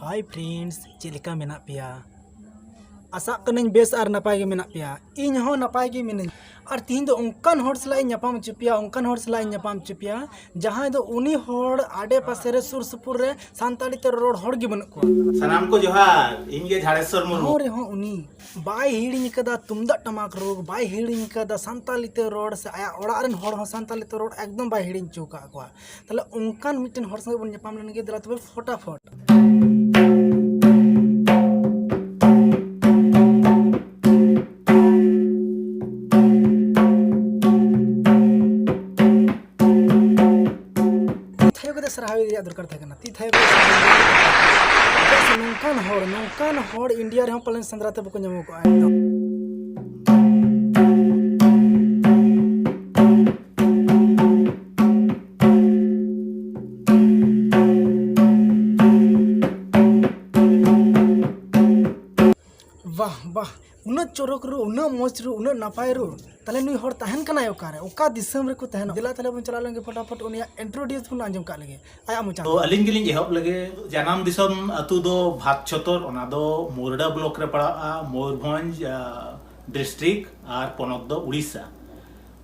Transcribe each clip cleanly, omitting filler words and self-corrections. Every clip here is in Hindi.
हाय फ्रेंड्स चेलिका मेना पिया आशा करें बेस और नपाय गे मेना पिया इन हो नपाय गे मिन और तीन दो उनकान होड़ सलाई ᱧᱟᱯᱟᱢ चुपिया उनकान होड़ सलाई ᱧᱟᱯᱟᱢ चुपिया जहां दो उनी होड़ आडे पासे रे सुर सुपुर रे सांताली ते रोड होड़ गे बन को सनाम को जोहार इनगे झाड़ेश्वर मुर्मू रे हो उनी बाय हिड़िन कदा तुमदा टमाक रोग बाय हिड़िन कदा सांताली ते रोड से आया ओड़ा रन होड़ हो सांताली ते रोड एकदम बाय हिड़िन चौका को तले उनकान मिटन होड़ संगे बन ᱧᱟᱯᱟम लेन गे दला तबे फटाफट सराहवे दरकार था ती थाय नौकान होड़ इंडिया रे पलन संद्राते बको ᱧᱟᱢᱚ को एकदम वाह वाह उना चोरक रू उना मौज रू उना नपाय रू तले नुई होड़ तहन कना ओकारे ओका दिसम रे को तहन दिला तले बन चला लेंगे फटाफट उनिया इंट्रोड्यूस बन आंजम का लगे आया मुचा तो अलिंग गिलिंग एहब लगे जनाम दिसम अतु दो भात छतर ओना दो मोरडा ब्लॉक रे पड़ा मयूरभंज डिस्ट्रिक्ट और पोनक दो उड़ीसा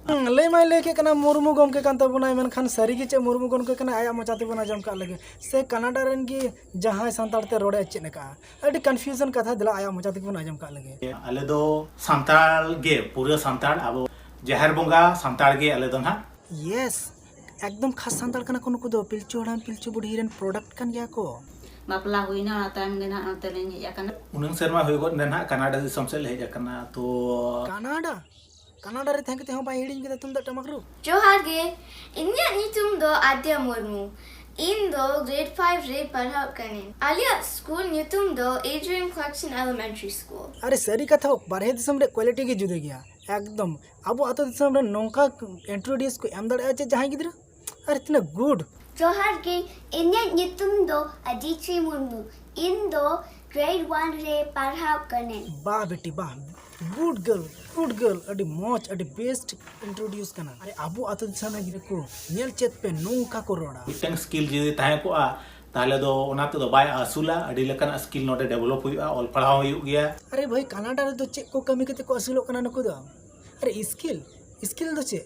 ले माय लेके कना मुर्मू गमके कान तबना मन खान सारी के चे मुर्मू गमके कना आया मचाते बना जम का लगे से कनाडा रन गे जहां सांतालते रोडे चेने का अडी कंफ्यूजन कथा दिला आया मचाते बना जम का लगे अले दो सांताल गे पूरा सांताल अब जहर बोंगा सांताल गे अले दो ना यस एकदम खास सांताल कना कोनो को दो पिलचू हड़ाम पिलचू बुढ़ी रन प्रोडक्ट कान गया को बापला हुईना टाइम गे ना तले हेज आकना उनंग शर्मा होय गो ना कनाडा दिसम से हेज आकना तो कनाडा रे थैंक ते बाय हिडिंग के तुम द टमक रू जोहार गे इन्या नीतुम दो आद्या मुर्मू इन दो ग्रेड 5 रे पढ़ाव कने आलिया स्कूल नीतुम दो एड्रियन क्लैक्सन एलिमेंट्री स्कूल अरे सरी कथा बारहे दिसम रे क्वालिटी के जुदे गया एकदम अब आतो दिसम रे नोंका इंट्रोड्यूस को एम दड़े जहां गिदरा अरे इतना गुड जोहार गे इन्या नीतुम दो अदिति मुर्मू इन दो ग्रेड 1 रे पढ़ाव कने बा बेटी बा गुड गर्ल अडी मौज अडी बेस्ट इंट्रोड्यूस करना अरे आबू आतो दिसम रे गिरे को नेल चेत पे नोंका को रोड़ा मिटन स्किल जदी ताहे को ताले दो ओनाते दो बाय असुला अडी लेकन स्किल नोडे डेवलप हुआ ऑल पढ़ाव हुई गया अरे भाई कनाडा रे दो चे को कमी कते को असुलो कना नको दो अरे स्किल दो चे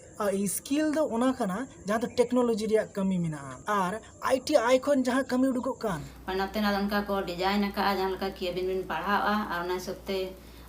स्किल दो ओना कना जहां तो टेक्नोलॉजी रिया कमी मिना आर आईटी आइकन जहां कमी उडुको कान पनाते ना उनका को डिजाइन का जहां का किए बिन पढ़ावा और ना सकते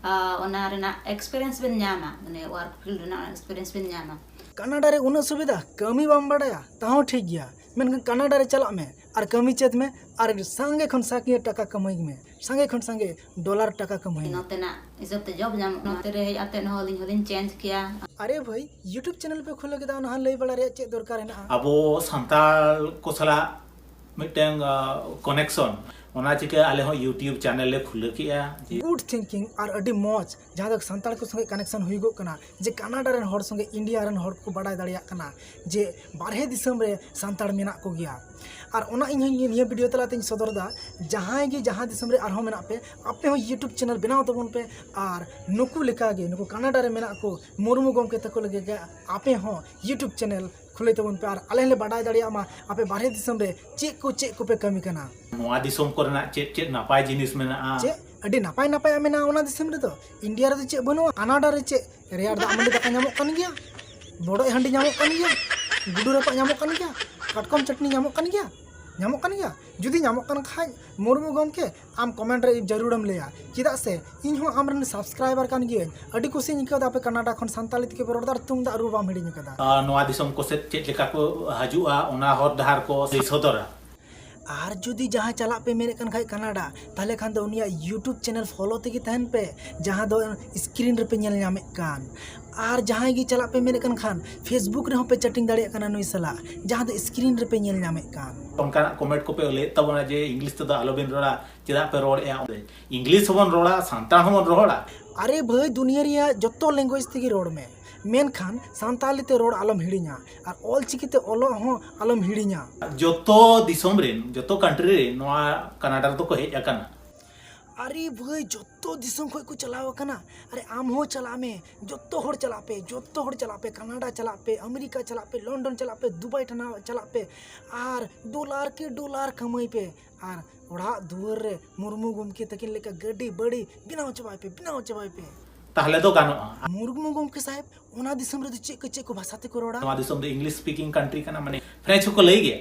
ओना रेना एक्सपीरियंस बिन ᱧᱟᱢᱟ माने वर्क फील्ड ना एक्सपीरियंस बिन ᱧᱟᱢᱟ कनाडा रे उना सुविधा कमी बाम बड़ाया ताहो ठीक गया मेन कनाडा रे चला में और कमी चेत में और संगे खन साके टका कमाई में संगे खन संगे डॉलर टका कमाई नते ना इजब ते जॉब ᱧᱟᱢ नते रे हे आते न होलिन चेंज किया अरे भाई यूट्यूब चैनल पे खोले के दान लई बड़ा रे चे दरकार है ना अबो सांताल को सला मिटेंग कनेक्शन ओना चिके आले हो यूट्यूब चैनल ले खुले किया गुड थिंकिंग और अडी मौज जहां तक सांताल को संगे कनेक्शन हुई गो कना जे कनाडा रन होड़ संगे इंडिया रन होड़ को बड़ाय दाड़िया कना जे बारहे दिसम रे सांताल मेना को गया और ओना इन ये वीडियो तलाते सदर दा जहां गे जहां दिसम रे आरहो मेना पे आपे हो यूट्यूब चैनल बनाओ तबन पे और नुकु लेका गे नुकु कनाडा रे मेना को मुर्मू गमके तको लगे आपे हो यूट्यूब चैनल खुले तबन पे और आले ले बड़ाय दाड़िया मा आपे बारहे दिसम रे चे को पे कमी कना नोआ दिसम कोरना चे नापाय जिनिस मेना चे अडी नापाय मेना ओना दिसम रे तो इंडिया रे चे बनो कनाडा रे चे रेयार दा मंडी दाका ᱧᱟᱢᱚᱜ कान गया बड़ो हंडी ᱧᱟᱢᱚᱜ कान गया गुडू रपा ᱧᱟᱢᱚᱜ कान गया कटकम चटनी ᱧᱟᱢᱚᱜ कान गया जुदी ᱧᱟᱢᱚᱜ कान खाय मुर्मू गमके आम कमेंट रे जरूरम लेया चिदा से इन हो आमरन सब्सक्राइबर कान गिय अडी खुशी निका दा पे कनाडा खन सांताली के रोडदार तुम दा रुबा मिडी निका नोआ दिसम को से चे लेका को हजुआ ओना हर दहार को सदरा और जुदी जहाँ चला पे मेरे कन खाई कनाडा ताले खान दो उनिया यूट्यूब चैनल फॉलो तेगी तहन पे जहाँ दो स्क्रीन रे पे नेल ᱧᱟᱢᱮ कान और जहाँ गी चला पे मेरे कन खान फेसबुक रे हो पे चैटिंग दाड़े कना नुई सला जहाँ दो स्क्रीन रे पे नेल ᱧᱟᱢᱮ कान उनका कमेंट को पे ले तबना जे इंग्लिश तो आलो बिन रोड़ा चिदा पे रोड ए इंग्लिश होबन रोड़ा सांताल होबन रोड़ा अरे भाई दुनिया रिया जत्तो लैंग्वेज तेगी रोड में मेन खान सांताली ते रोड आलम हिड़िया और ऑल चिकिते ओलो हो आलम हिड़िया जोतो दिसोम रे जोतो कंट्री रे नोआ कनाडा तो को हेज आकना अरे भाई जोतो दिसम खोय को चलाव कना अरे आम हो चला में जोतो होड़ चला पे कनाडा चला पे अमेरिका चला पे लंदन चला पे दुबई ठना चला पे आर डॉलर के डॉलर कमाई पे आर ओढ़ा दुआर रे मुर्मू गुमके तकिन लेका गड्डी बड़ी बिना चबाई पे ताहले दो गानोआ मुर्मू गुमके साहेब ओना दिसम रे चेक को भाषा ते को रोड़ा नवा दिसम दो इंग्लिश स्पीकिंग कंट्री कना माने फ्रेंच को लई गया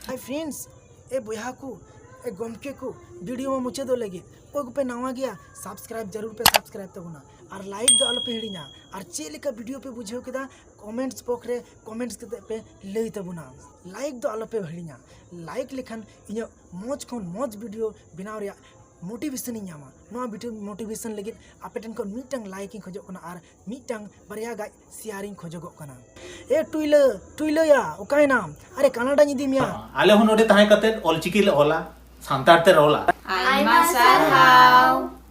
हाय फ्रेंड्स ए बोया को ए गमके को वीडियो में मुझे दो लगे कोई पे नवा गया सब्सक्राइब जरूर पे सब्सक्राइब तबना और लाइक दो आलो पे हिड़िना और चेले का वीडियो पे बुझेओ केदा कमेंट्स बॉक्स रे कमेंट्स के पे लई तबना लाइक दो आलो पे हिड़िना लाइक लेखन इᱧ मोज खन मोज वीडियो बनाव रे मोटिवेशन ᱤᱧ ᱧᱟᱢᱟ ᱱᱚᱣᱟ ᱵᱷᱤᱰᱤᱭᱳ ᱢᱳᱴᱤভেশন ᱞᱟᱹᱜᱤᱫ ᱟᱯᱮ ᱴᱷᱮᱱ ᱠᱷᱚᱱ ᱢᱤᱫᱴᱟᱝ ᱞᱟᱭᱤᱠ ᱤᱧ ᱠᱷᱚᱡᱚᱜ ᱠᱟᱱᱟ ᱟᱨ ᱢᱤᱫᱴᱟᱝ ᱵᱟᱨᱭᱟ ᱜᱟᱡ ᱥᱮᱭᱟᱨ ᱤᱧ ᱠᱷᱚᱡᱚᱜᱚᱜ ᱠᱟᱱᱟ ᱮ ᱴᱩᱭᱞᱟᱹᱭᱟ ᱚᱠᱟᱭᱱᱟᱢ ᱟᱨᱮ ᱠᱟᱱᱟᱰᱟᱧ ᱤᱫᱤ ᱢᱮᱭᱟ आले हो नोडे ताहे कते ऑलचिकी ले ओला सांतार ते रोला Ay, masarhaw.